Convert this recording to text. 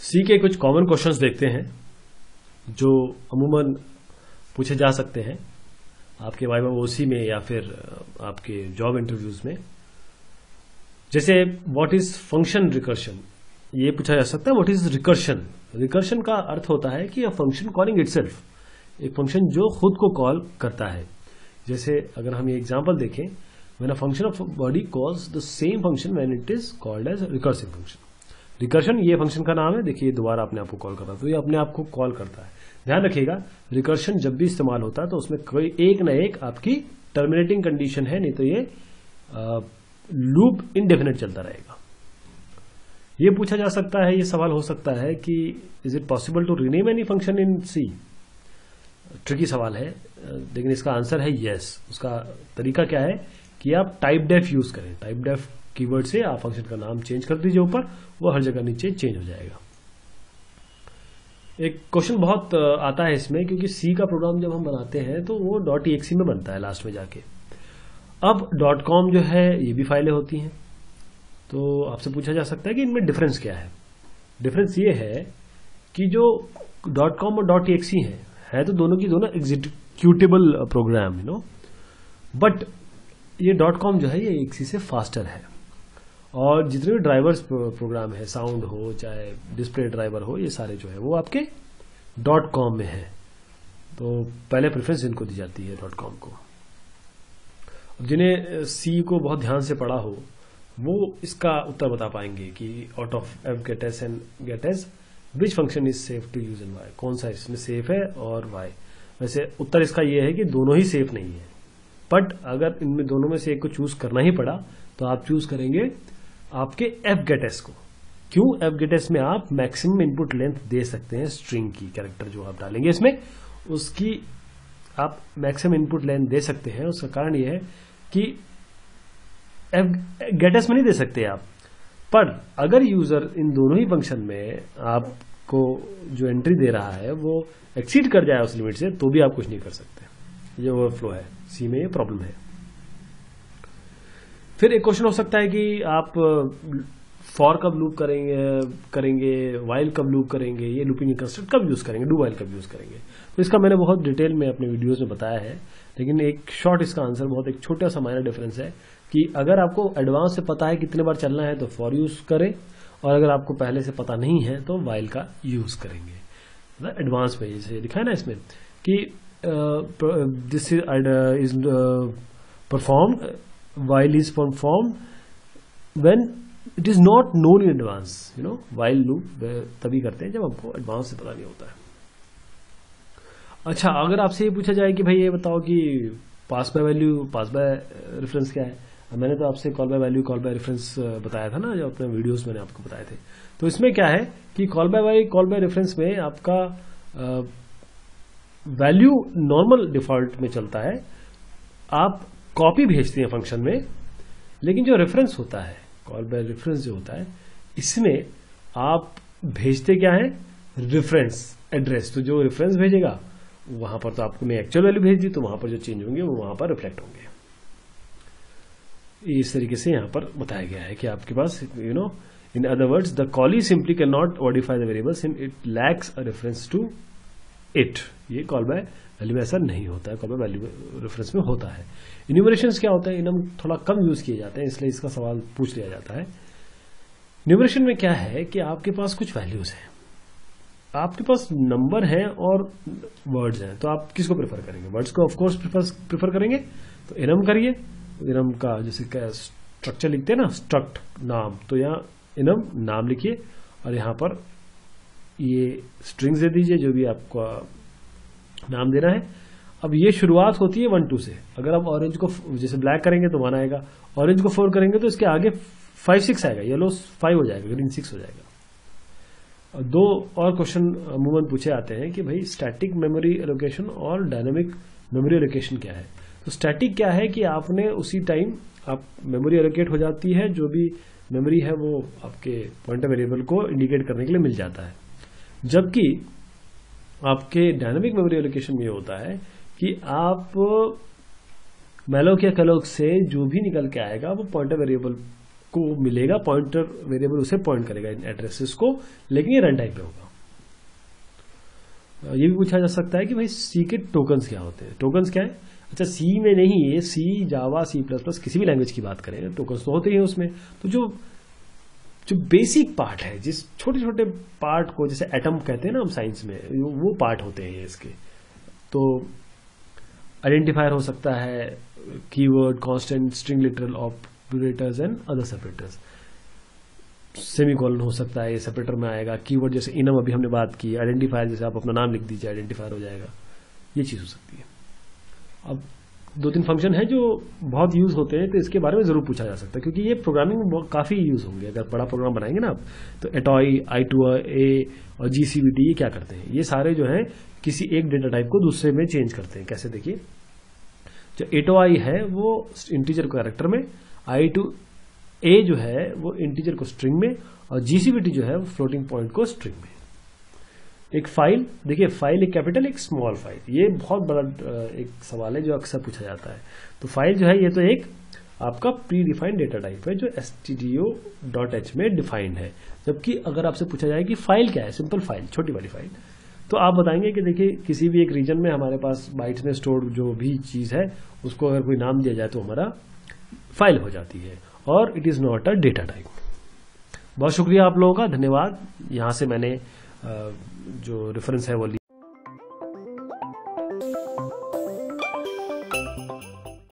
सी के कुछ common questions देखते हैं जो अमूमन पूछे जा सकते हैं आपके वाइवा ओसी में या फिर आपके जॉब इंटरव्यूज में। जैसे व्हाट इज फंक्शन रिकर्शन, ये पूछा जा सकता है। What is recursion? रिकर्शन का अर्थ होता है कि अ फंक्शन कॉलिंग इटसेल्फ, एक फंक्शन जो खुद को कॉल करता है। जैसे अगर हम ये एग्जांपल देखें, when a function of body calls the same function when it is called as recursive function. Recursion ये फंक्शन का नाम है। देखिए दोबारा अपने आप को कॉल करता है, तो ये अपने आप को कॉल करता है। ध्यान रखिएगा, रिकर्शन जब भी इस्तेमाल होता है तो उसमें कोई एक ना एक आपकी टर्मिनेटिंग कंडीशन है, नहीं तो ये लूप इनडेफिनेट चलता रहेगा। ये पूछा जा सकता है, ये सवाल हो सकता है कि is it possible to rename any function in C? Tricky सवाल है, लेकिन इसका आंसर है यस। उसका तरीका क्या है कि आप टाइप डेफ यूज करें। टाइप डेफ कीवर्ड से आप फंक्शन का नाम चेंज कर दीजिए ऊपर, वो हर जगह नीचे चेंज हो जाएगा। एक क्वेश्चन बहुत आता है इसमें, क्योंकि सी का प्रोग्राम जब हम बनाते हैं तो वो .exe में बनता है लास्ट में जाके। अब .com जो है ये भी फाइलें होती हैं, तो आपसे पूछा जा सकता है कि इनमें डिफरेंस क्या है। डिफरेंस ये है कि जो .com और .exe है तो दोनों की दोनों एग्जीक्यूटेबल प्रोग्राम, बट ये .com जो है ये exe से फास्टर है। और जितने भी ड्राइवर्स प्रोग्राम है, साउंड हो चाहे डिस्प्ले ड्राइवर हो, ये सारे जो है वो आपके .com में है। तो पहले प्रेफरेंस इनको दी जाती है .com को। जिन्हें सी को बहुत ध्यान से पढ़ा हो वो इसका उत्तर बता पाएंगे कि out of fgets and gets which function is safe to use in why, कौन सा इसमें सेफ है और वाई। वैसे उत्तर इसका ये है कि दोनों ही सेफ नहीं है, बट अगर इनमें दोनों में से एक को चूज करना ही पड़ा तो आप चूज करेंगे आपके एफ गेट एस को। क्यों? एफ गेट एस में आप मैक्सिमम इनपुट लेंथ दे सकते हैं, स्ट्रिंग की कैरेक्टर जो आप डालेंगे इसमें उसकी आप मैक्सिमम इनपुट लेंथ दे सकते हैं। उसका कारण यह है कि एफ गेट एस में नहीं दे सकते आप, पर अगर यूजर इन दोनों ही फंक्शन में आपको जो एंट्री दे रहा है वो एक्सीड कर जाए उस लिमिट से, तो भी आप कुछ नहीं कर सकते। ये ओवरफ्लो है, सी में ये प्रॉब्लम है। फिर एक क्वेश्चन हो सकता है कि आप फॉर कब लूप करेंगे, वाइल कब लूप करेंगे, ये लूपिंग कंस्ट्रक्ट कब यूज करेंगे, डू वाइल कब यूज करेंगे। तो इसका मैंने बहुत डिटेल में अपने वीडियोस में बताया है, लेकिन एक शॉर्ट इसका आंसर बहुत एक छोटा सा माइनर डिफरेंस है कि अगर आपको एडवांस से पता है कितने बार चलना है तो फॉर यूज करें, और अगर आपको पहले से पता नहीं है तो वाइल का यूज करेंगे। एडवांस में जैसे लिखा है ना इसमें कि this is performed while is performed when it is not known in advance, while loop तभी करते हैं जब आपको एडवांस से पता नहीं होता है। अच्छा, अगर आपसे ये पूछा जाए कि भाई ये बताओ कि pass by value, pass by reference क्या है। मैंने तो आपसे call by value, call by reference बताया था ना, जो अपने वीडियोस मैंने आपको बताए थे। तो इसमें क्या है कि कॉल बाय रेफरेंस में आपका वैल्यू नॉर्मल डिफॉल्ट में चलता है, आप कॉपी भेजते हैं फंक्शन में, लेकिन जो रेफरेंस होता है, कॉल बाय रेफरेंस जो होता है, इसमें आप भेजते क्या है, रेफरेंस एड्रेस। तो जो रेफरेंस भेजेगा वहां पर तो आपने एक्चुअल वैल्यू भेज दी, तो वहां पर जो चेंज होंगे वो वहां पर रिफ्लेक्ट होंगे। इस तरीके से यहां पर बताया गया है कि आपके पास in other words the callee simply can not modify the variables in it lacks a reference to it. ये कॉल बाय वैल्यू में ऐसा नहीं होता है, कॉल बाय वैल्यू रेफरेंस में होता है। इन्यूमरेशंस क्या होता है, इनम थोड़ा कम यूज किए जाते हैं, इसलिए इसका सवाल पूछ लिया जाता है। न्यूमरेशन में क्या है कि आपके पास कुछ वैल्यूज हैं, आपके पास नंबर है और वर्ड्स हैं, तो आप किसको प्रेफर करेंगे? वर्ड्स को ऑफकोर्स प्रेफर करेंगे, तो इनम करिए। इनम का जैसे स्ट्रक्चर लिखते हैं ना, स्ट्रक्ट नाम, तो यहाँ इनम नाम लिखिए और यहाँ पर ये स्ट्रिंग्स दे दीजिए जो भी आपका नाम देना है। अब ये शुरुआत होती है 1 2 से। अगर आप ऑरेंज को जैसे ब्लैक करेंगे तो 1 आएगा, ऑरेंज को 4 करेंगे तो इसके आगे 5 6 आएगा, येलो 5 हो जाएगा, ग्रीन 6 हो जाएगा। दो और क्वेश्चन अमूमन पूछे आते हैं कि भाई स्टैटिक मेमोरी एलोकेशन और डायनामिक मेमोरी एलोकेशन क्या है। तो स्टैटिक क्या है कि आपने उसी टाइम आप मेमोरी एलोकेट हो जाती है, जो भी मेमोरी है वो आपके पॉइंटर वेरिएबल को इंडिकेट करने के लिए मिल जाता है। जबकि आपके डायनामिक मेमोरी एलोकेशन में होता है कि आप मैलोक या कलोक से जो भी निकल के आएगा वो पॉइंटर वेरिएबल को मिलेगा, पॉइंटर वेरिएबल उसे पॉइंट करेगा इन एड्रेसेस को, लेकिन ये रन टाइम पे होगा। ये भी पूछा जा सकता है कि भाई सी के टोकन्स क्या होते हैं। टोकन्स क्या है? अच्छा, सी में नहीं, ये सी, जावा, सी प्लस प्लस किसी भी लैंग्वेज की बात करें, टोकन्स तो होते ही हैं उसमें। तो जो बेसिक पार्ट है, जिस छोटे छोटे पार्ट को जैसे एटम कहते हैं ना हम साइंस में, वो पार्ट होते हैं इसके। तो आइडेंटिफायर हो सकता है, keyword, constant, string literal, operators and other separators. Semicolon हो सकता है, ये सेपरेटर में आएगा। कीवर्ड जैसे इनम अभी हमने बात की। आइडेंटिफायर जैसे आप अपना नाम लिख दीजिए, आइडेंटिफायर हो जाएगा। ये चीज हो सकती है। अब 2-3 फंक्शन है जो बहुत यूज होते हैं, तो इसके बारे में जरूर पूछा जा सकता है, क्योंकि ये प्रोग्रामिंग में काफी यूज होंगे। अगर बड़ा प्रोग्राम बनाएंगे ना आप, तो एटॉय, I2A और GCVT ये क्या करते हैं? ये सारे जो है किसी एक डेटा टाइप को दूसरे में चेंज करते हैं। कैसे? देखिए, जो एटॉय है वो इंटीजर को कैरेक्टर में, I2A जो है वो इंटीजर को स्ट्रिंग में, और GCVT जो है वो फ्लोटिंग पॉइंट को स्ट्रिंग में। एक फाइल, देखिए फाइल एक कैपिटल एक स्मॉल फाइल, ये बहुत बड़ा एक सवाल है जो अक्सर पूछा जाता है। तो फाइल जो है ये तो एक आपका प्री डिफाइंड डेटा टाइप है जो stdio.h में डिफाइंड है। जबकि अगर आपसे पूछा जाए कि फाइल क्या है, सिंपल फाइल, छोटी वाली फाइल, तो आप बताएंगे कि देखिए किसी भी एक रीजन में हमारे पास बाइट्स में स्टोर्ड जो भी चीज है उसको अगर कोई नाम दिया जाए तो हमारा फाइल हो जाती है, और it is not a data type. बहुत शुक्रिया आप लोगों का, धन्यवाद। यहाँ से मैंने जो रेफरेंस है वो